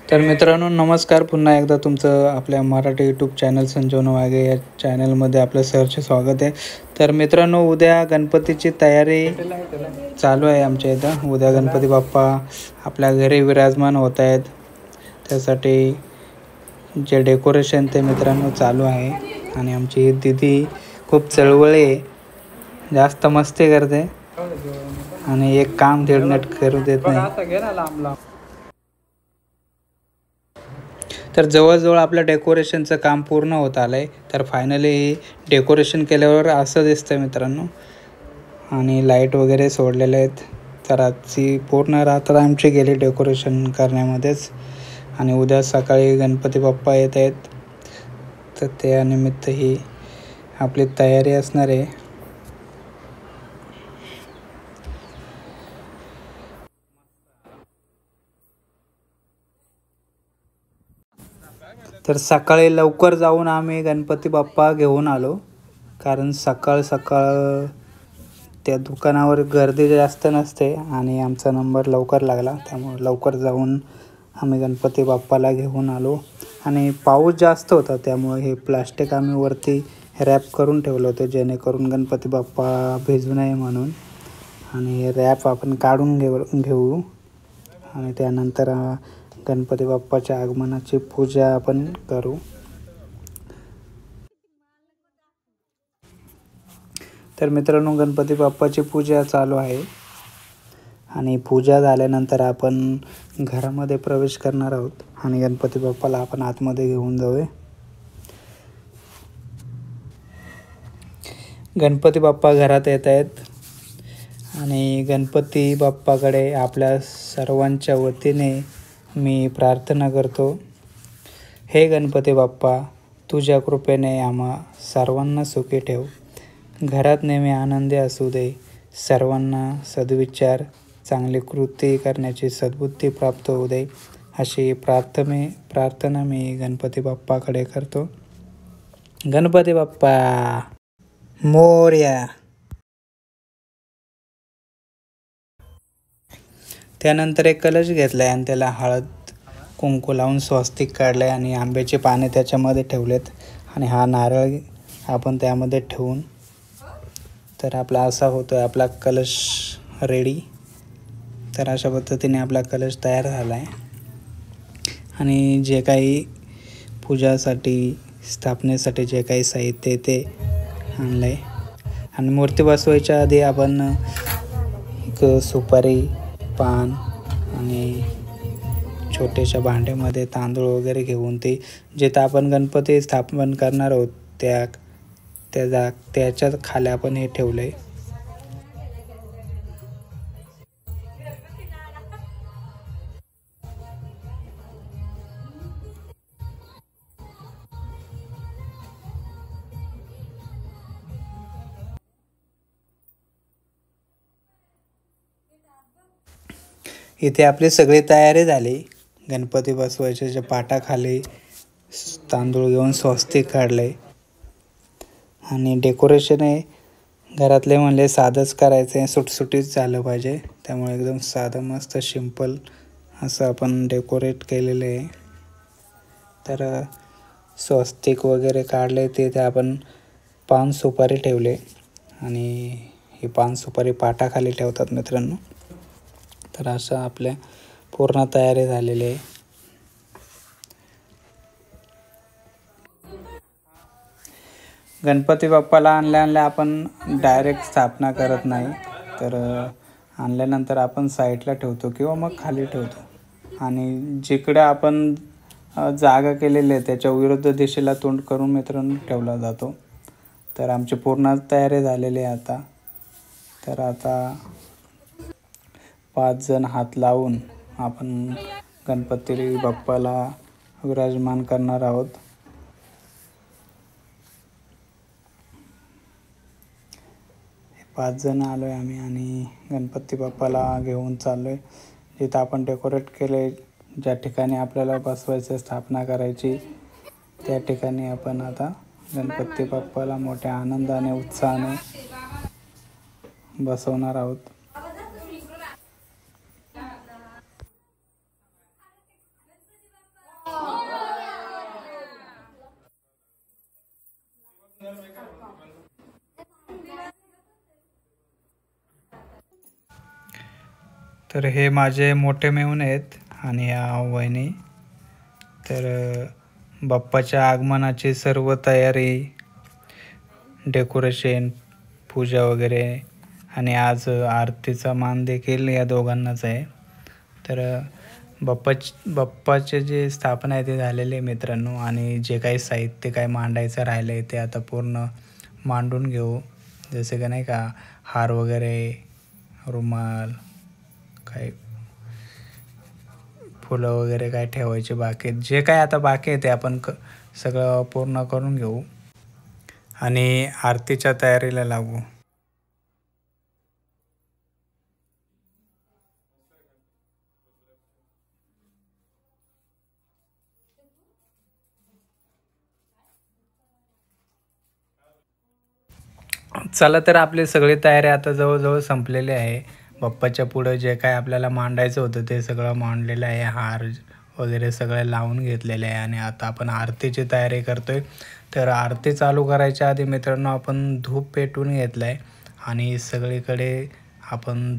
तर मित्रांनो नमस्कार, पुन्हा एकदा तुमचं आपल्या मराठी यूट्यूब चॅनल संजीवन वाघे या चॅनलमध्ये आपलं सहर्ष स्वागत आहे. तर मित्रांनो, उद्या गणपतीची तयारी चालू आहे आमच्या इथं. उद्या गणपती बाप्पा आपल्या घरी विराजमान होत आहेत. त्यासाठी जे डेकोरेशन ते मित्रांनो चालू आहे. आणि आमची दीदी खूप चळवळी आहे, जास्त मस्ती करते आणि एक काम धीड नीट करू देत नाही. तर जवळजवळ आपलं डेकोरेशनचं काम पूर्ण होत आलं आहे. तर फायनली डेकोरेशन केल्यावर असं दिसतं मित्रांनो. आणि लाईट वगैरे सोडलेले आहेत. तर आजची पूर्ण रात्र आमची गेली डेकोरेशन करण्यामध्येच. आणि उद्या सकाळी गणपती बाप्पा येत आहेत, तर त्यानिमित्त ही आपली तयारी असणार आहे. तर सकाळी लवकर जाऊन आम्ही गणपती बाप्पा घेऊन आलो, कारण सकाळ सकाळ त्या दुकानावर गर्दी जास्त नसते आणि आमचा नंबर लवकर लागला. त्यामुळे लवकर जाऊन आम्ही गणपती बाप्पाला घेऊन आलो. आणि पाऊस जास्त होता, त्यामुळे हे प्लास्टिक आम्ही वरती रॅप करून ठेवलं होतं, जेणेकरून गणपती बाप्पा भिजू नये म्हणून. आणि रॅप आपण काढून घेऊ आणि त्यानंतर गणपती बाप्पाच्या आगमनाची पूजा आपण करू. तर मित्रांनो, गणपती बाप्पाची पूजा चालू आहे. आणि पूजा झाल्यानंतर आपण घरामध्ये प्रवेश करणार आहोत आणि गणपती बाप्पाला आपण आतमध्ये घेऊन जाऊया. गणपती बाप्पा घरात येत आहेत आणि गणपती बाप्पाकडे आपल्या सर्वांच्या वतीने मी प्रार्थना करतो. हे गणपती बाप्पा, तुझ्या कृपेने आम्हा सर्वांना सुखी ठेव. घरात नेहमी आनंदी असू दे. सर्वांना सद्विचार, चांगली कृती करण्याची सद्बुद्धी प्राप्त होऊ दे, अशी प्रार्थना मी गणपती बाप्पाकडे करतो. गणपती बाप्पा मोरया. त्यानंतर एक कलश घेतलाय आणि त्याला हळद कुंकू लावून स्वस्तिक काढलंय आणि आंब्याचे पाने त्याच्यामध्ये ठेवलेत. आणि हा नारळ आपण त्यामध्ये ठेवून, तर आपला असा होतोय आपला कलश रेडी. तर अशा पद्धतीने आपला कलश तयार झाला आहे. आणि जे काही पूजासाठी, स्थापनेसाठी जे काही साहित्य ते आणलं आहे. आणि मूर्ती बसवायच्या आधी आपण एक सुपारी, पान आणि छोट्याशा भांड्यामध्ये तांदूळ वगैरे घेऊन ते जिथं आपण गणपती स्थापन करणार आहोत त्याच्या खाली आपण हे ठेवलं आहे. इथे आपली सगळी तयारी झाली. गणपती बसवायच्या पाटाखाली तांदूळ घेऊन स्वस्तिक काढले. आणि डेकोरेशन आहे घरातले म्हणले साधंच करायचं आहे, सुटसुटीत झालं पाहिजे. त्यामुळे एकदम साधं मस्त सिंपल असं आपण डेकोरेट केलेलं आहे. तर स्वस्तिक वगैरे काढले, ते आपण पान सुपारी ठेवले. आणि ही पान सुपारी पाटाखाली ठेवतात मित्रांनो. तर असं आपल्या पूर्ण तयारी झालेली आहे. गणपती बाप्पाला आणल्या आपण डायरेक्ट स्थापना करत नाही, तर आणल्यानंतर आपण साईडला ठेवतो किंवा मग खाली ठेवतो. आणि जिकडे आपण जागा केलेली आहे त्याच्या विरुद्ध दिशेला तोंड करून मित्रांनो ठेवला जातो. तर आमची पूर्ण तयारी झालेली आहे आता. तर आता 5 जण हात लावून आपण गणपती बाप्पाला विराजमान करणार आहोत. 5 जण आलो आहे आम्ही आणि गणपती बाप्पाला घेऊन चाललो आहे. जिथं आपण डेकोरेट केले, ज्या ठिकाणी आपल्याला बसवायचं, स्थापना करायची, त्या ठिकाणी आपण आता गणपती बाप्पाला मोठ्या आनंदाने उत्साहाने बसवणार आहोत. तर हे माझे मोठे मेहुणे आहेत आणि या वहिनी. तर बाप्पाच्या आगमनाची सर्व तयारी, डेकोरेशन, पूजा वगैरे आणि आज आरतीचा मान देखील या दोघांनाच आहे. तर बाप्पाचे जे स्थापना आहे ते झालेले मित्रांनो, आणि जे काही साहित्य काय मांडायचं राहिलं आहे ते आता पूर्ण मांडून घेऊ. जसे का नाही का, हार वगैरे, रुमाल, काय फुलं वगैरे काय ठेवायचे बाकी, जे काय आता बाकी आहे ते आपण सगळं पूर्ण करून घेऊ आणि आरतीच्या तयारीला लागू. चला, तर आपली सगळी तयारी आता जवळजवळ संपलेली आहे. बाप्पाच्या पुढं जे काय आपल्याला मांडायचं होतं ते सगळं मांडलेलं आहे. हार वगैरे सगळे लावून घेतलेले आहे आणि आता आपण आरतीची तयारी करतोय. तर आरती चालू करायच्या आधी मित्रांनो आपण धूप पेटवून घेतला आहे आणि सगळीकडे आपण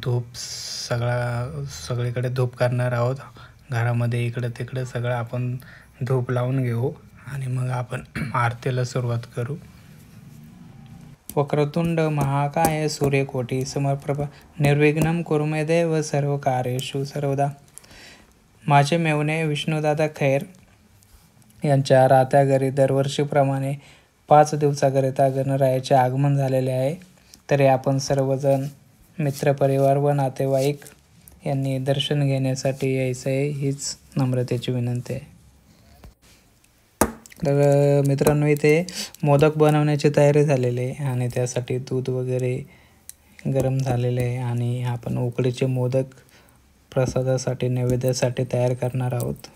सगळीकडे धूप करणार आहोत. घरामध्ये इकडं तिकडं सगळं आपण धूप लावून घेऊ आणि मग आपण आरतीला सुरुवात करू. वक्रतुंड महाकाय सूर्यकोटी समप्रभा निर्विघ्नं कुरु मे देव सर्व कार्येषु सर्वदा. माझे मेवणे विष्णुदादा खैर यांच्या राहत्या घरी दरवर्षीप्रमाणे 5 दिवसाकरिता गणरायाचे आगमन झालेले आहे. तरी आपण सर्वजण मित्रपरिवार व नातेवाईक यांनी दर्शन घेण्यासाठी यायचं आहे, हीच नम्रतेची विनंती आहे. तर मित्रांनो, इथे मोदक बनवण्याची तयारी झालेली आहे आणि त्यासाठी दूध वगैरे गरम झालेले आहे आणि आपण उकडीचे मोदक प्रसादासाठी, नैवेद्यासाठी तयार करणार आहोत.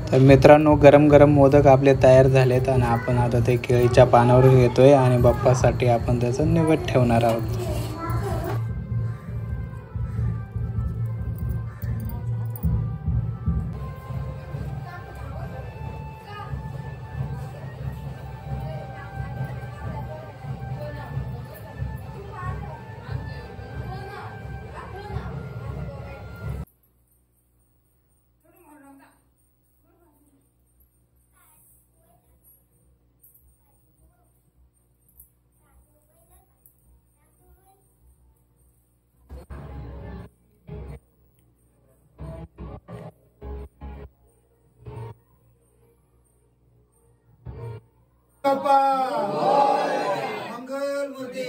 तर मित्रांनो, गरम गरम मोदक आपले तयार झालेत आणि आपण आता ते केळीच्या पानावर घेतोय आणि बाप्पासाठी आपण त्याचा नैवेद्य ठेवणार आहोत. मंगल मूर्ती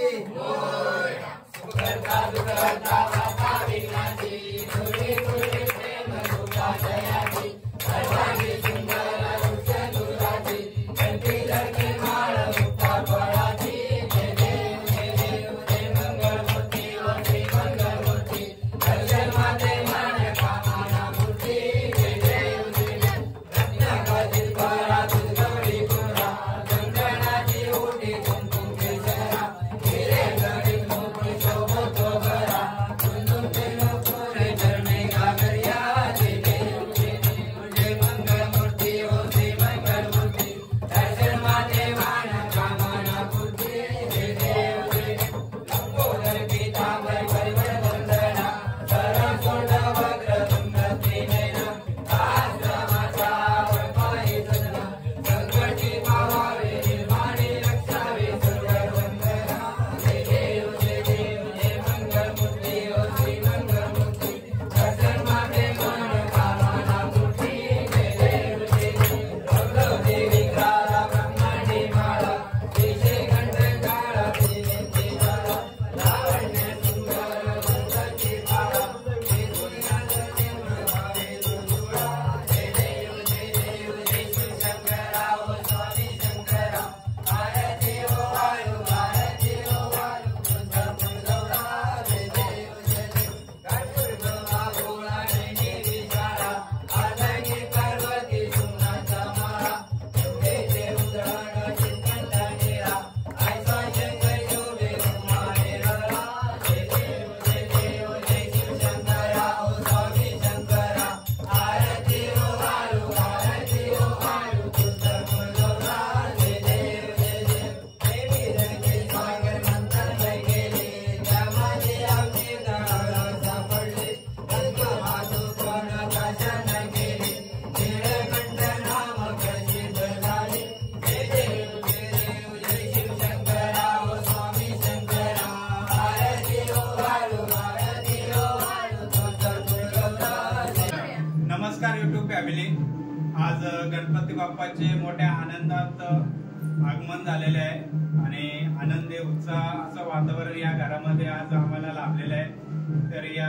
आज गणपती बाप्पाचे मोठ्या आनंदात आगमन झालेले आहे आणि आनंदी उत्साह असं वातावरण या घरामध्ये आज आम्हाला लाभलेलं आहे। तर या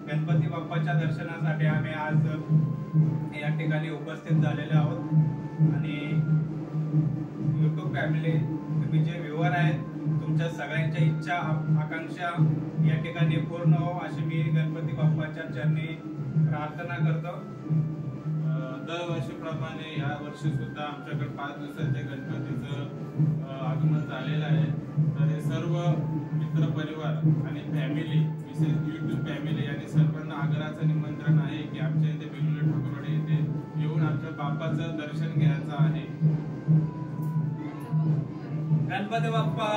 गणपती बाप्पाच्या दर्शनासाठी आम्ही आज या ठिकाणी उपस्थित झालेलो आहोत आणि YouTube फॅमिली, तुम्ही जे व्ह्यूअर आहेत, तुमच्या सगळ्यांच्या इच्छा आकांक्षा या ठिकाणी पूर्ण हो अशी मी गणपती बाप्पाच्या चरणी प्रार्थना करतो। दरवर्षीप्रमाणे या वर्षी सुद्धा आमच्याकडे 5 दिवसाचे गणपतीचं आगमन झालेलं आहे। तर हे सर्व मित्र परिवार आणि फॅमिली, विशेष YouTube फॅमिली यांनी सर्वांना आग्रहाचं निमंत्रण आहे की आमच्या इथे बेलुले ठाकरवाडी येथे येऊन आमच्या बाप्पाचं दर्शन घ्यायचं आहे। गणपती बाप्पा